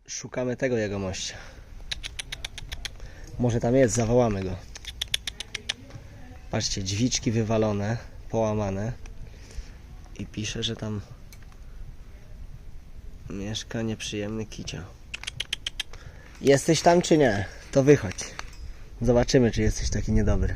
Szukamy tego jegomościa. Może tam jest, zawołamy go. Patrzcie, drzwiczki wywalone, połamane. I pisze, że tam mieszka nieprzyjemny kicia. Jesteś tam czy nie? To wychodź. Zobaczymy, czy jesteś taki niedobry.